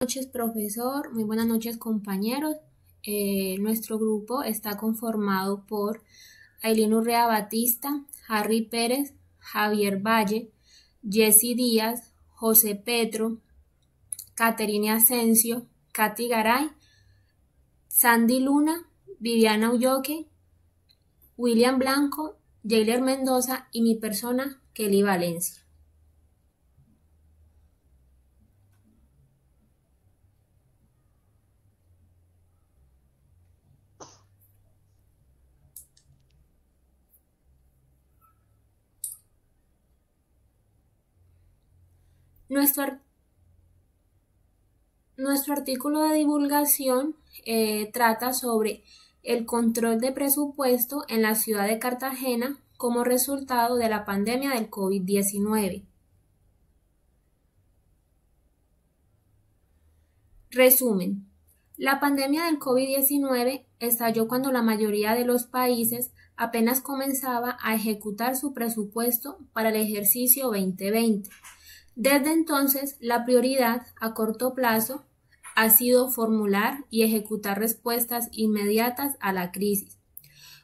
Noches, profesor. Muy buenas noches, compañeros. Nuestro grupo está conformado por Ailín Urrea Batista, Harry Pérez, Javier Valle, Jessy Díaz, José Petro, Caterine Asensio, Katy Garay, Sandy Luna, Viviana Ulloque, William Blanco, Jailer Mendoza y mi persona, Kelly Valencia. Nuestro, nuestro artículo de divulgación trata sobre el control de presupuesto en la ciudad de Cartagena como resultado de la pandemia del COVID-19. Resumen. La pandemia del COVID-19 estalló cuando la mayoría de los países apenas comenzaba a ejecutar su presupuesto para el ejercicio 2020. Desde entonces, la prioridad a corto plazo ha sido formular y ejecutar respuestas inmediatas a la crisis,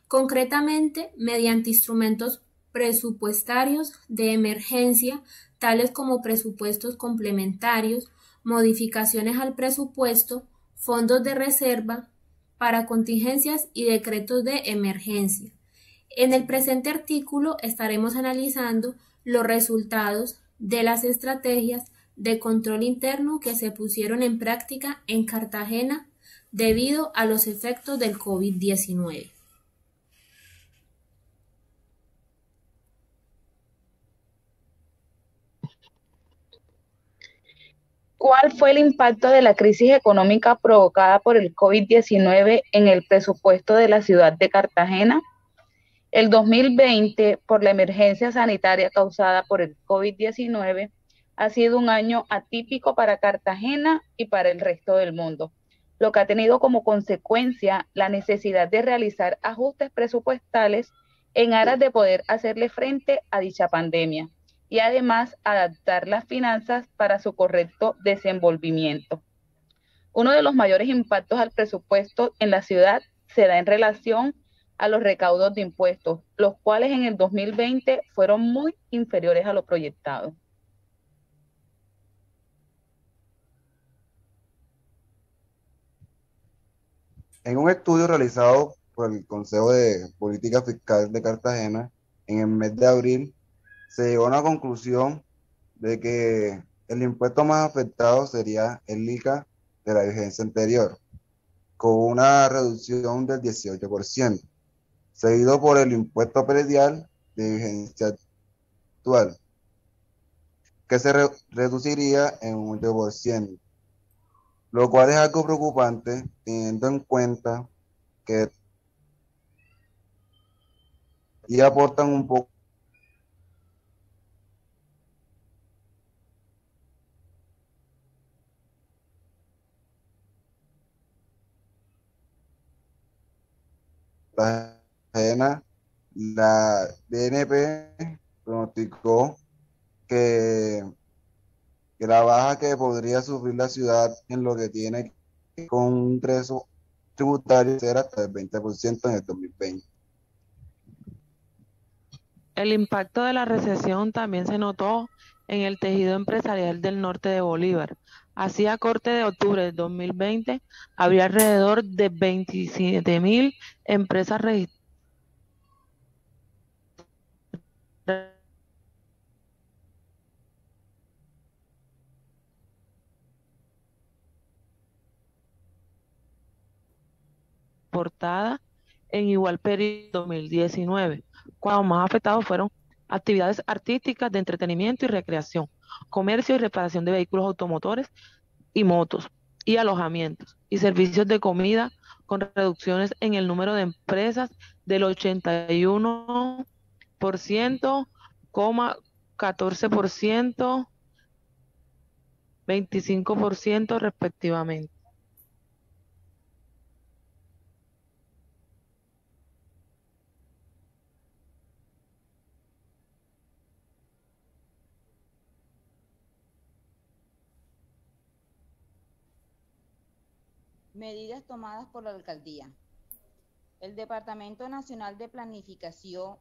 concretamente mediante instrumentos presupuestarios de emergencia, tales como presupuestos complementarios, modificaciones al presupuesto, fondos de reserva para contingencias y decretos de emergencia. En el presente artículo estaremos analizando los resultados de las estrategias de control interno que se pusieron en práctica en Cartagena debido a los efectos del COVID-19. ¿Cuál fue el impacto de la crisis económica provocada por el COVID-19 en el presupuesto de la ciudad de Cartagena? El 2020, por la emergencia sanitaria causada por el COVID-19, ha sido un año atípico para Cartagena y para el resto del mundo, lo que ha tenido como consecuencia la necesidad de realizar ajustes presupuestales en aras de poder hacerle frente a dicha pandemia y además adaptar las finanzas para su correcto desenvolvimiento. Uno de los mayores impactos al presupuesto en la ciudad se da en relación a los recaudos de impuestos, los cuales en el 2020 fueron muy inferiores a lo proyectado. En un estudio realizado por el Consejo de Política Fiscal de Cartagena en el mes de abril, se llegó a una conclusión de que el impuesto más afectado sería el ICA de la vigencia anterior, con una reducción del 18%, seguido por el impuesto predial de vigencia actual, que se reduciría en un 8%, lo cual es algo preocupante teniendo en cuenta que y aportan un poco ajena. La DNP pronosticó que, que la baja que podría sufrir la ciudad en lo que tiene con un ingreso tributario será hasta el 20% en el 2020. El impacto de la recesión también se notó en el tejido empresarial del norte de Bolívar. Así, a corte de octubre de 2020, había alrededor de 27.000 empresas registradas portadas en igual periodo 2019, cuando más afectados fueron actividades artísticas de entretenimiento y recreación, comercio y reparación de vehículos automotores y motos, y alojamientos, y servicios de comida, con reducciones en el número de empresas del 81%, 14%, 25% respectivamente. Medidas tomadas por la alcaldía. El Departamento Nacional de Planificación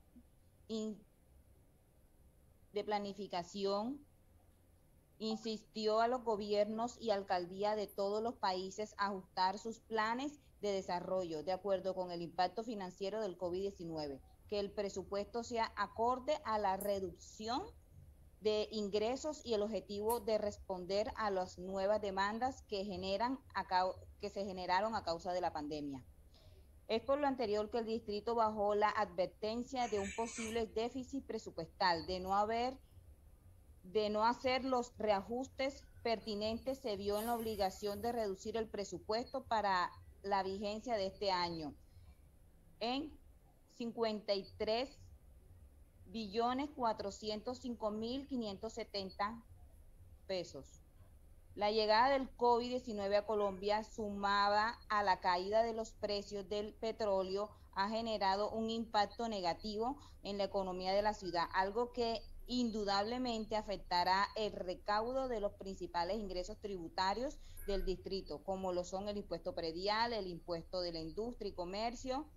insistió a los gobiernos y alcaldías de todos los países a ajustar sus planes de desarrollo de acuerdo con el impacto financiero del COVID-19, que el presupuesto sea acorde a la reducción de ingresos y el objetivo de responder a las nuevas demandas que se generaron a causa de la pandemia. Es por lo anterior que el distrito, bajo la advertencia de un posible déficit presupuestal, de no hacer los reajustes pertinentes, se vio en la obligación de reducir el presupuesto para la vigencia de este año en 53.405.570 pesos. La llegada del COVID-19 a Colombia, sumada a la caída de los precios del petróleo, ha generado un impacto negativo en la economía de la ciudad, algo que indudablemente afectará el recaudo de los principales ingresos tributarios del distrito, como lo son el impuesto predial, el impuesto de la industria y comercio,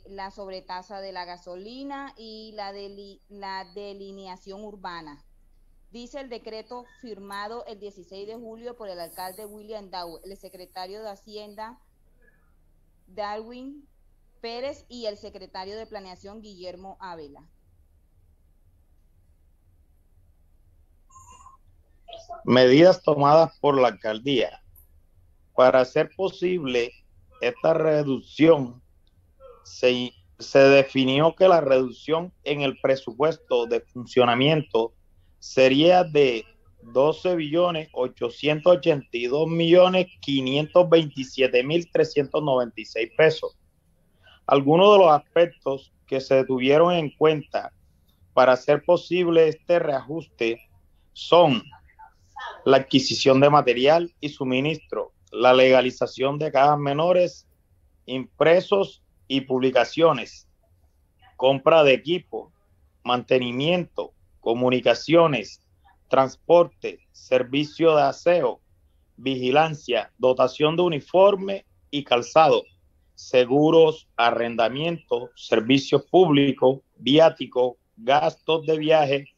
la sobretasa de la gasolina y la delineación urbana. Dice el decreto firmado el 16 de julio por el alcalde William Dow, el secretario de Hacienda Darwin Pérez y el secretario de Planeación Guillermo Ávila. Medidas tomadas por la alcaldía. Para hacer posible esta reducción, se definió que la reducción en el presupuesto de funcionamiento sería de 12.882.527.396 pesos. Algunos de los aspectos que se tuvieron en cuenta para hacer posible este reajuste son la adquisición de material y suministro, la legalización de cajas menores, impresos y publicaciones, compra de equipo, mantenimiento, comunicaciones, transporte, servicio de aseo, vigilancia, dotación de uniforme y calzado, seguros, arrendamiento, servicios públicos, viáticos, gastos de viaje,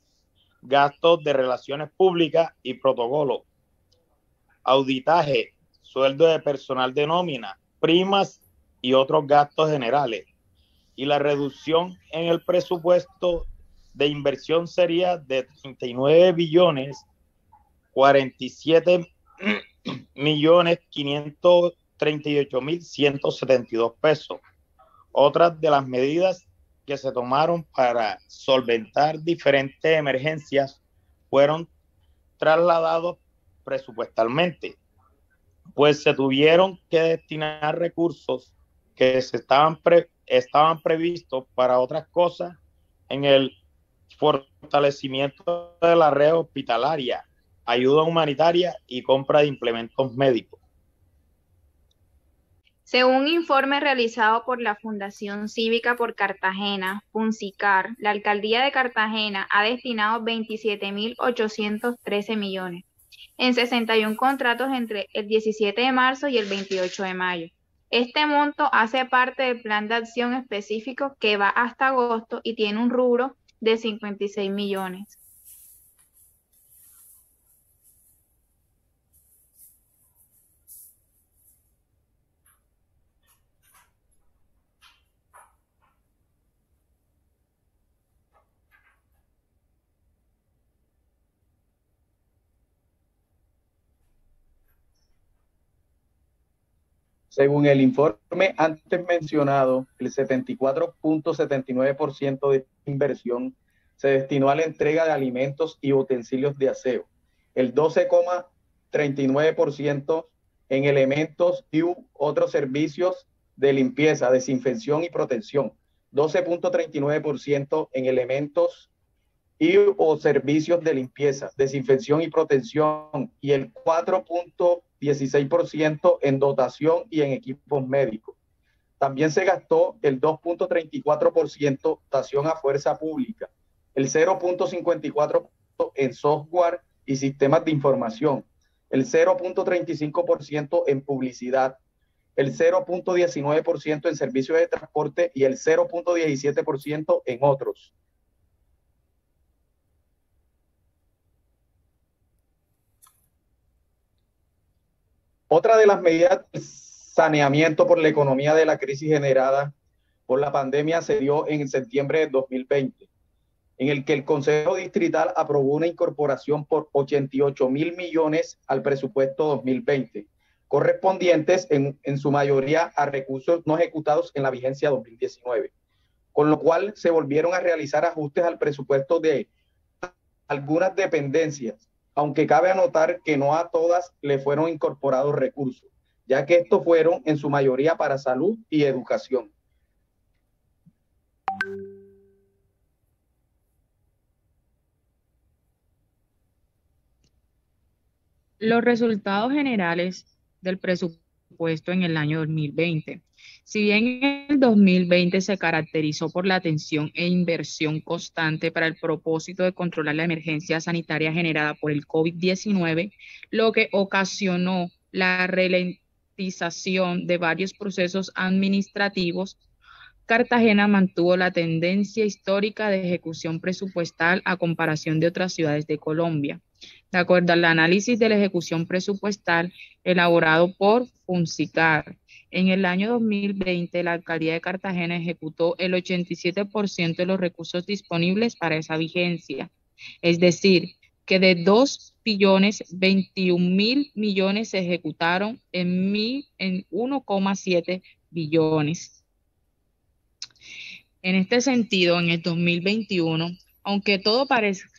gastos de relaciones públicas y protocolo, auditaje, sueldo de personal de nómina, primas y otros gastos generales. Y la reducción en el presupuesto de inversión sería de 39.47.538.172 pesos. Otras de las medidas que se tomaron para solventar diferentes emergencias fueron trasladados presupuestalmente, pues se tuvieron que destinar recursos que estaban previstos para otras cosas en el fortalecimiento de la red hospitalaria, ayuda humanitaria y compra de implementos médicos. Según un informe realizado por la Fundación Cívica por Cartagena, FUNCICAR, la Alcaldía de Cartagena ha destinado 27.813 millones en 61 contratos entre el 17 de marzo y el 28 de mayo. Este monto hace parte del plan de acción específico que va hasta agosto y tiene un rubro de 56 millones. Según el informe antes mencionado, el 74.79% de inversión se destinó a la entrega de alimentos y utensilios de aseo, el 12.39% en elementos y otros servicios de limpieza, desinfección y protección, 12.39% en elementos y o servicios de limpieza, desinfección y protección, y el 4.16% en dotación y en equipos médicos. También se gastó el 2.34% dotación a fuerza pública, el 0.54% en software y sistemas de información, el 0.35% en publicidad, el 0.19% en servicios de transporte y el 0.17% en otros. Otra de las medidas de saneamiento por la economía de la crisis generada por la pandemia se dio en septiembre de 2020, en el que el Consejo Distrital aprobó una incorporación por 88.000 millones al presupuesto 2020, correspondientes en su mayoría a recursos no ejecutados en la vigencia 2019, con lo cual se volvieron a realizar ajustes al presupuesto de algunas dependencias, aunque cabe anotar que no a todas le fueron incorporados recursos, ya que estos fueron en su mayoría para salud y educación. Los resultados generales del presupuesto en el año 2020. Si bien el 2020 se caracterizó por la atención e inversión constante para el propósito de controlar la emergencia sanitaria generada por el COVID-19, lo que ocasionó la ralentización de varios procesos administrativos, Cartagena mantuvo la tendencia histórica de ejecución presupuestal a comparación de otras ciudades de Colombia. De acuerdo al análisis de la ejecución presupuestal elaborado por FUNCICAR, en el año 2020 la Alcaldía de Cartagena ejecutó el 87% de los recursos disponibles para esa vigencia, es decir, que de 2.021.000 millones se ejecutaron en 1,7 billones. En este sentido, en el 2021, aunque todo parezca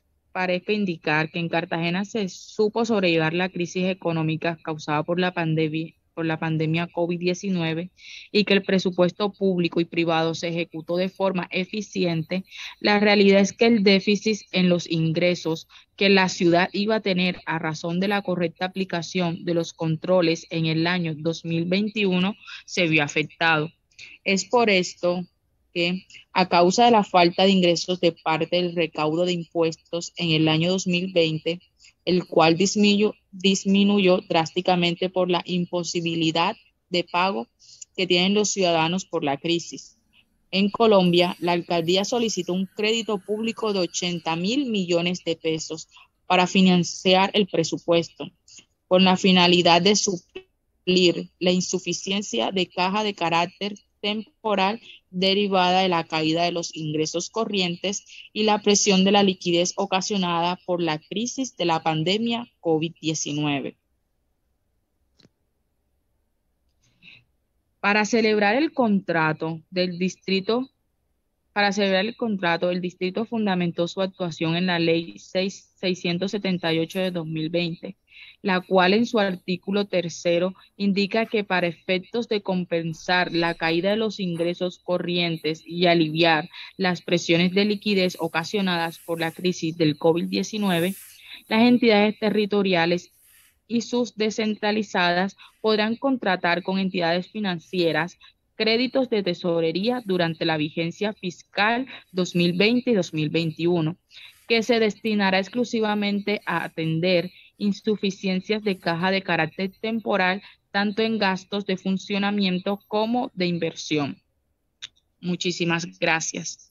indicar que en Cartagena se supo sobrellevar la crisis económica causada por la pandemia COVID-19 y que el presupuesto público y privado se ejecutó de forma eficiente, la realidad es que el déficit en los ingresos que la ciudad iba a tener a razón de la correcta aplicación de los controles en el año 2021 se vio afectado. Es por esto que, a causa de la falta de ingresos de parte del recaudo de impuestos en el año 2020, el cual disminuyó drásticamente por la imposibilidad de pago que tienen los ciudadanos por la crisis. En Colombia, la alcaldía solicitó un crédito público de 80.000 millones de pesos para financiar el presupuesto, con la finalidad de suplir la insuficiencia de caja de carácter temporal derivada de la caída de los ingresos corrientes y la presión de la liquidez ocasionada por la crisis de la pandemia COVID-19. Para celebrar el contrato, el distrito fundamentó su actuación en la Ley 678 de 2020, la cual en su artículo 3 indica que para efectos de compensar la caída de los ingresos corrientes y aliviar las presiones de liquidez ocasionadas por la crisis del COVID-19, las entidades territoriales y sus descentralizadas podrán contratar con entidades financieras créditos de tesorería durante la vigencia fiscal 2020 y 2021, que se destinará exclusivamente a atender insuficiencias de caja de carácter temporal, tanto en gastos de funcionamiento como de inversión. Muchísimas gracias.